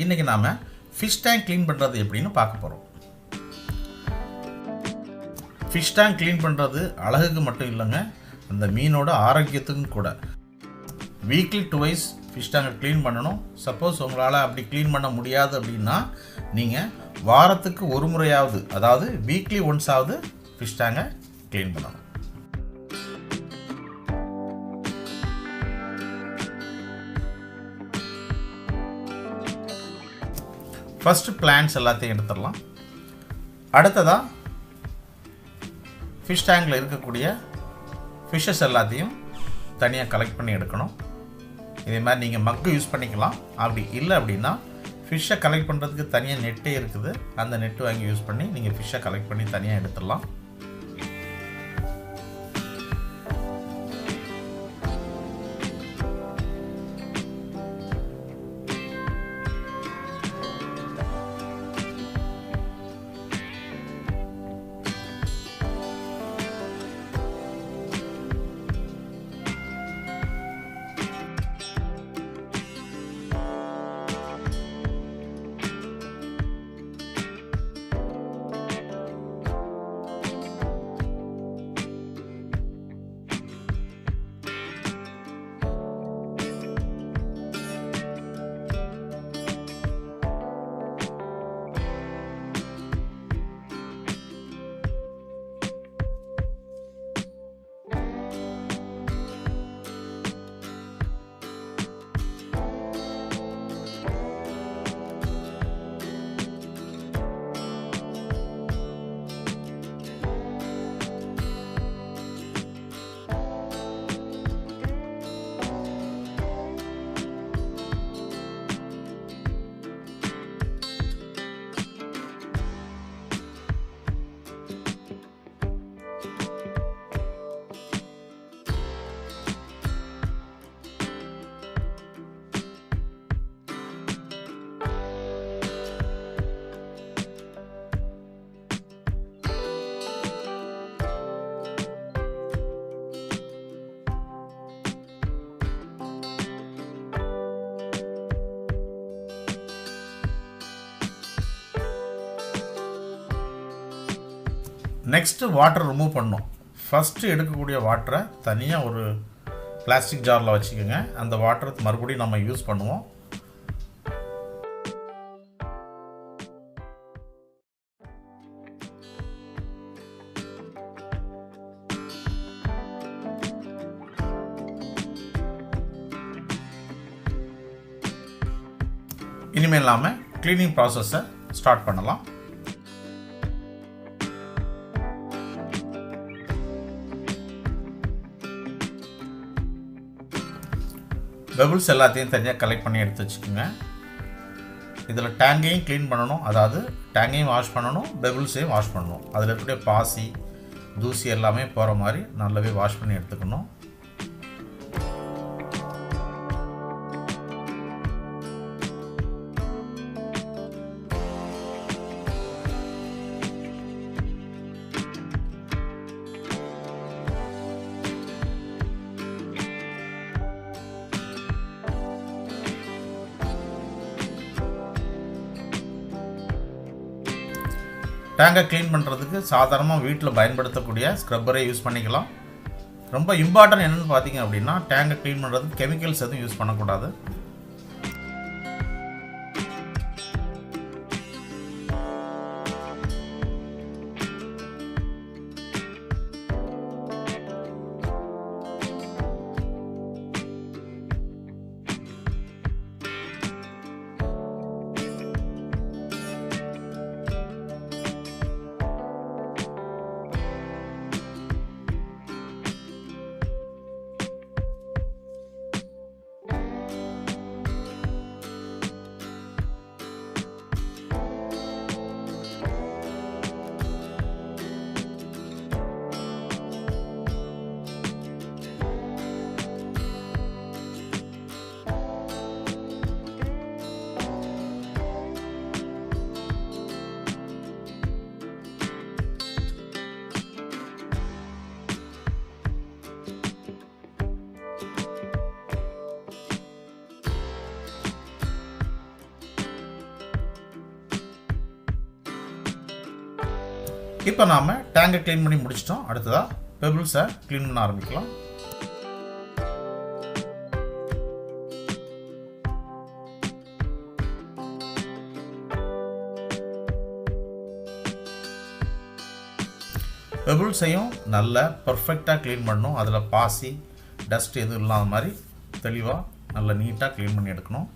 இன்றைக்கி நாம் fish tank clean பண்ணுறது எப்படின்னு பார்க்க போகிறோம். ஃபிஷ் டேங்க் க்ளீன் பண்ணுறது அழகுக்கு மட்டும் இல்லைங்க, அந்த மீனோட ஆரோக்கியத்துக்கும் கூட. வீக்லி 2 வைஸ் ஃபிஷ் டேங்கை க்ளீன் பண்ணணும். சப்போஸ் உங்களால் அப்படி க்ளீன் பண்ண முடியாது அப்படின்னா நீங்கள் வாரத்துக்கு ஒரு முறையாவது, அதாவது வீக்லி ஒன்ஸாவது ஃபிஷ் டேங்கை க்ளீன் பண்ணணும். ஃபஸ்ட்டு பிளான்ஸ் எல்லாத்தையும் எடுத்துடலாம். அடுத்ததாக ஃபிஷ் டேங்கில் இருக்கக்கூடிய ஃபிஷ்ஷஸ் எல்லாத்தையும் தனியாக கலெக்ட் பண்ணி எடுக்கணும். இதே மாதிரி நீங்கள் மக்கு யூஸ் பண்ணிக்கலாம். அப்படி இல்லை அப்படின்னா ஃபிஷ்ஷை கலெக்ட் பண்ணுறதுக்கு தனியாக நெட்டே இருக்குது, அந்த நெட்டு வாங்கி யூஸ் பண்ணி நீங்கள் ஃபிஷ்ஷை கலெக்ட் பண்ணி தனியாக எடுத்துடலாம். நெக்ஸ்ட்டு வாட்டர் ரிமூவ் பண்ணணும். ஃபஸ்ட்டு எடுக்கக்கூடிய வாட்டரை தனியாக ஒரு பிளாஸ்டிக் ஜாரில் வச்சுக்கோங்க. அந்த வாட்டரை மறுபடியும் நம்ம யூஸ் பண்ணுவோம். இனிமேல் நாம் க்ளீனிங் ப்ராசஸை ஸ்டார்ட் பண்ணலாம். பெபிள்ஸ் எல்லாத்தையும் தனியாக கலெக்ட் பண்ணி எடுத்து வச்சுக்கோங்க. இதில் டேங்கையும் க்ளீன் பண்ணணும், அதாவது டேங்கையும் வாஷ் பண்ணணும், பெபிள்ஸையும் வாஷ் பண்ணணும். அதில் இருக்கக்கூடிய பாசி தூசி எல்லாமே போகிற மாதிரி நல்லாவே வாஷ் பண்ணி எடுத்துக்கணும். டேங்கை க்ளீன் பண்ணுறதுக்கு சாதாரணமாக வீட்டில் பயன்படுத்தக்கூடிய ஸ்க்ரப்பரை யூஸ் பண்ணிக்கலாம். ரொம்ப இம்பார்ட்டன்ட் என்னென்னு பார்த்தீங்க அப்படின்னா, டேங்கை க்ளீன் பண்ணுறதுக்கு கெமிக்கல்ஸ் எதுவும் யூஸ் பண்ணக்கூடாது. இப்போ நாம் டேங்கை க்ளீன் பண்ணி முடிச்சிட்டோம். அடுத்ததாக பெபிள்ஸை க்ளீன் பண்ண ஆரம்பிக்கலாம். பெபிள்ஸையும் நல்லா பர்ஃபெக்டாக க்ளீன் பண்ணணும். அதில் பாசி டஸ்ட் எதுவும் இல்லாத மாதிரி தெளிவாக நல்லா நீட்டாக க்ளீன் பண்ணி எடுக்கணும்.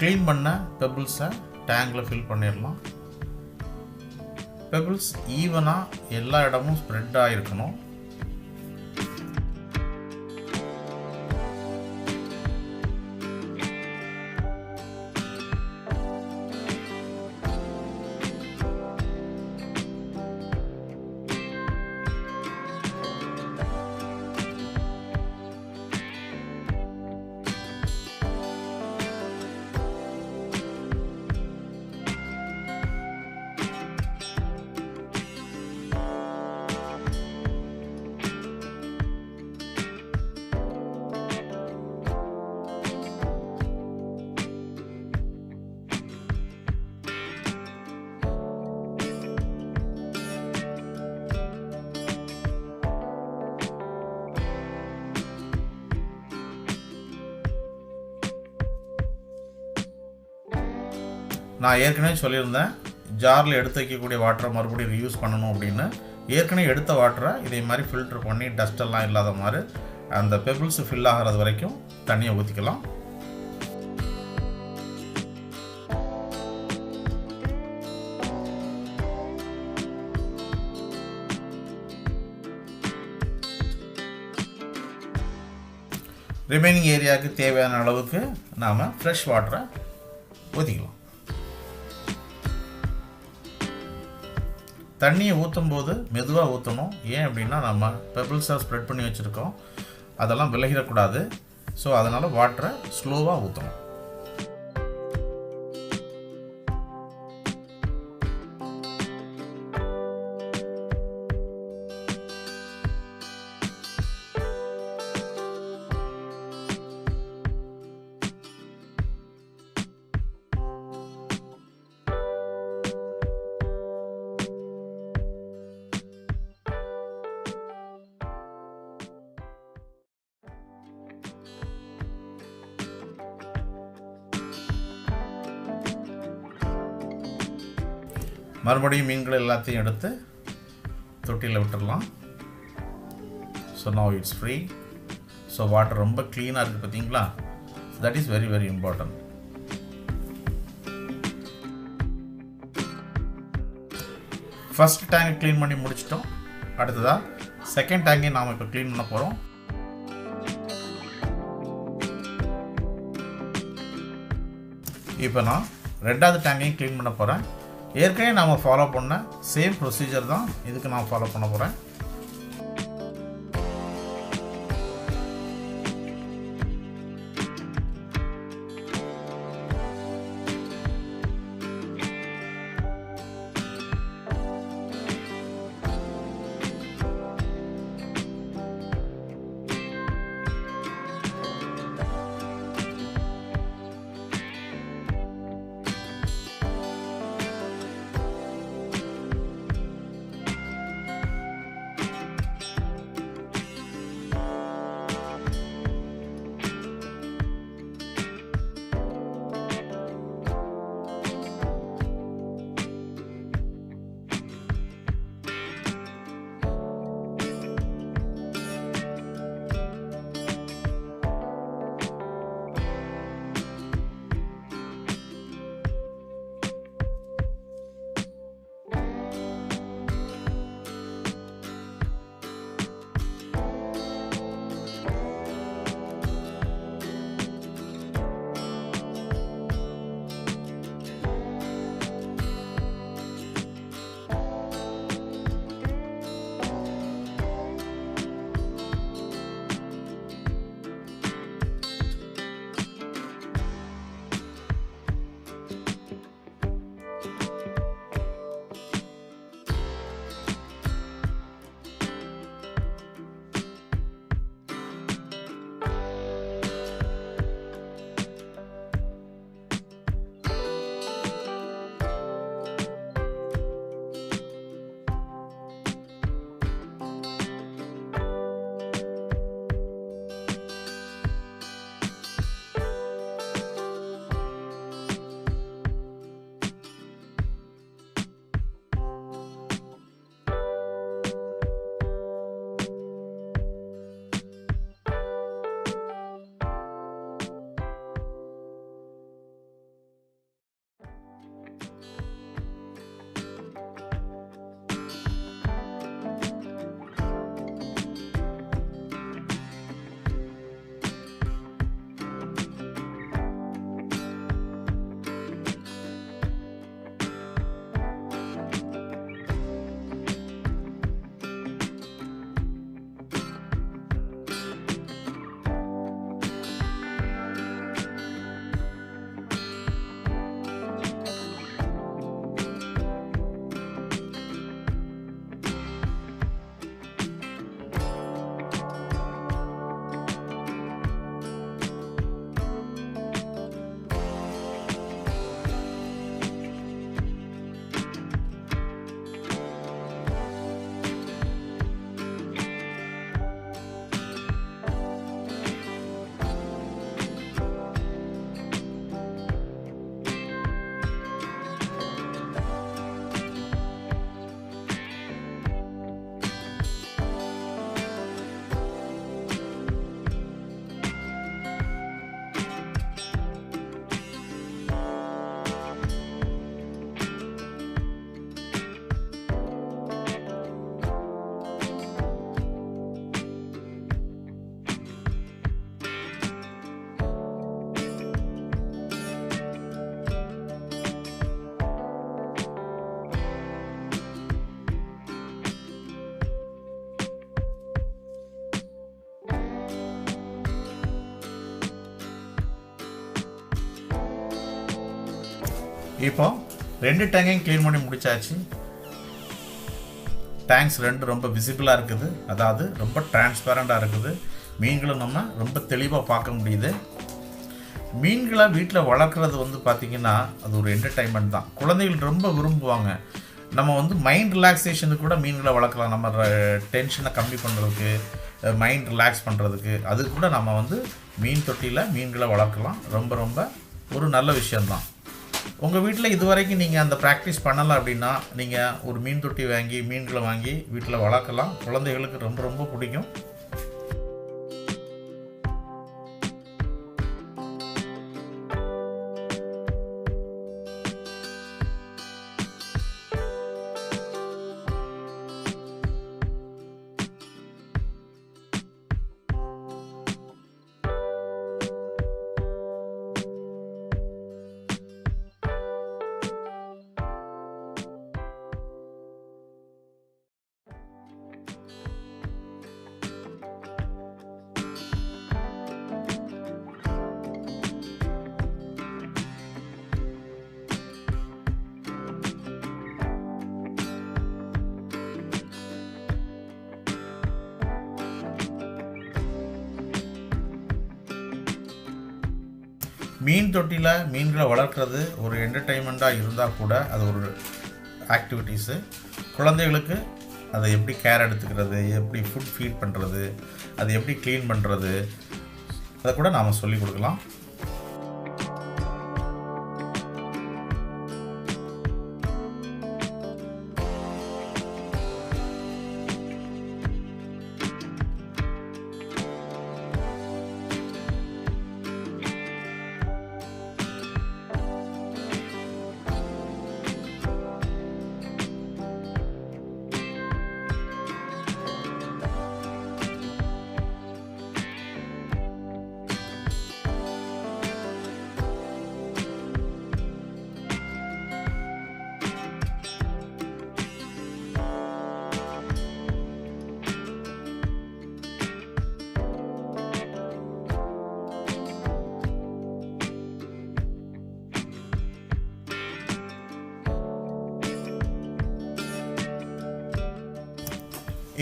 க்ளீன் பண்ண பெபிள்ஸை டேங்கில் ஃபில் பண்ணிடலாம். பெபிள்ஸ் ஈவனாக எல்லா இடமும் ஸ்ப்ரெட் ஆகிருக்கணும். நான் ஏற்கனவே சொல்லியிருந்தேன் ஜாரில் எடுத்து வைக்கக்கூடிய வாட்டரை மறுபடியும் ரீயூஸ் பண்ணணும் அப்படின்னு. ஏற்கனவே எடுத்த வாட்டரை இதே மாதிரி ஃபில்டர் பண்ணி டஸ்டெல்லாம் இல்லாத மாதிரி அந்த பெபிள்ஸ் ஃபில் ஆகிறது வரைக்கும் தண்ணியை ஊற்றிக்கலாம். ரிமைனிங் ஏரியாவுக்கு தேவையான அளவுக்கு நாம் ஃப்ரெஷ் வாட்டரை ஊற்றிக்கலாம். தண்ணியை ஊற்றும் போது மெதுவாக ஊற்றணும். ஏன் அப்படின்னா நம்ம பெபிள்ஸை ஸ்ப்ரெட் பண்ணி வச்சுருக்கோம், அதெல்லாம் விலகிடக்கூடாது. ஸோ அதனால் வாட்டரை ஸ்லோவாக ஊற்றணும். மறுபடியும் மீன்கள் எல்லாத்தையும் எடுத்து தொட்டியில் விட்டுடலாம். So now it's free. So water ரொம்ப க்ளீனாக இருக்குது பார்த்தீங்களா? That is very very important. First டேங்கை க்ளீன் பண்ணி முடிச்சிட்டோம். அடுத்ததாக செகண்ட் டேங்கை நாம் இப்போ க்ளீன் பண்ண போகிறோம். இப்போ நான் ரெண்டாவது டேங்கையும் க்ளீன் பண்ண போகிறேன். ஏற்கனவே நாம் ஃபாலோ பண்ண சேம் ப்ரொசீஜர் தான் இதுக்கு நான் ஃபாலோ பண்ண போகிறேன். இப்போ 2 டேங்கையும் க்ளீன் பண்ணி முடிச்சாச்சு. டேங்க்ஸ் 2 ரொம்ப விசிபிளாக இருக்குது, அதாவது ரொம்ப டிரான்ஸ்பரண்டாக இருக்குது. மீன்களும் நம்ம ரொம்ப தெளிவாக பார்க்க முடியுது. மீன்களை வீட்டில் வளர்க்குறது பார்த்திங்கன்னா அது ஒரு என்டர்டைன்மெண்ட் தான். குழந்தைகள் ரொம்ப விரும்புவாங்க. நம்ம மைண்ட் ரிலாக்ஸேஷனுக்கு கூட மீன்களை வளர்க்கலாம். நம்ம டென்ஷனை கம்மி பண்ணுறதுக்கு, மைண்ட் ரிலாக்ஸ் பண்ணுறதுக்கு, அது கூட நம்ம மீன் தொட்டியில் மீன்களை வளர்க்கலாம். ரொம்ப ரொம்ப ஒரு நல்ல விஷயந்தான். உங்கள் வீட்டில் இதுவரைக்கும் நீங்கள் அந்த ப்ராக்டிஸ் பண்ணலை அப்படின்னா நீங்கள் ஒரு மீன் தொட்டி வாங்கி மீன்களை வாங்கி வீட்டில் வளர்க்கலாம். குழந்தைகளுக்கு ரொம்ப ரொம்ப பிடிக்கும். மீன் தொட்டியில் மீன்களை வளர்க்குறது ஒரு என்டர்டெயின்மெண்ட்டாக இருந்தால் கூட அது ஒரு ஆக்டிவிட்டீஸு. குழந்தைகளுக்கு அதை எப்படி கேர் எடுத்துக்கிறது, எப்படி ஃபுட் ஃபீட் பண்ணுறது, அதை எப்படி க்ளீன் பண்ணுறது, அதை கூட நாம் சொல்லிக் கொடுக்கலாம்.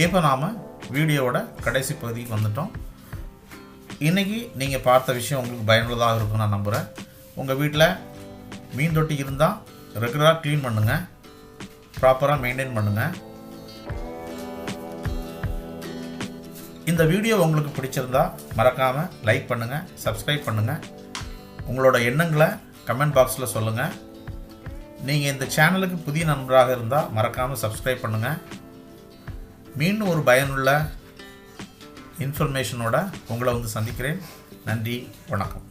இப்போ நாம் வீடியோவோட கடைசி பகுதிக்கு வந்துட்டோம். இன்றைக்கி நீங்கள் பார்த்த விஷயம் உங்களுக்கு பயனுள்ளதாக இருக்கும்னு நான் நம்புகிறேன். உங்கள் வீட்டில் மீன் தொட்டி இருந்தால் ரெகுலராக க்ளீன் பண்ணுங்கள், ப்ராப்பராக மெயின்டைன் பண்ணுங்கள். இந்த வீடியோ உங்களுக்கு பிடிச்சிருந்தா மறக்காமல் லைக் பண்ணுங்கள், சப்ஸ்கிரைப் பண்ணுங்கள். உங்களோட எண்ணங்களை கமெண்ட் பாக்ஸில் சொல்லுங்கள். நீங்கள் இந்த சேனலுக்கு புதிய நண்பராக இருந்தால் மறக்காமல் சப்ஸ்கிரைப் பண்ணுங்கள். மீண்டும் ஒரு பயனுள்ள இன்ஃபர்மேஷனோட உங்களை சந்திக்கிறேன். நன்றி, வணக்கம்.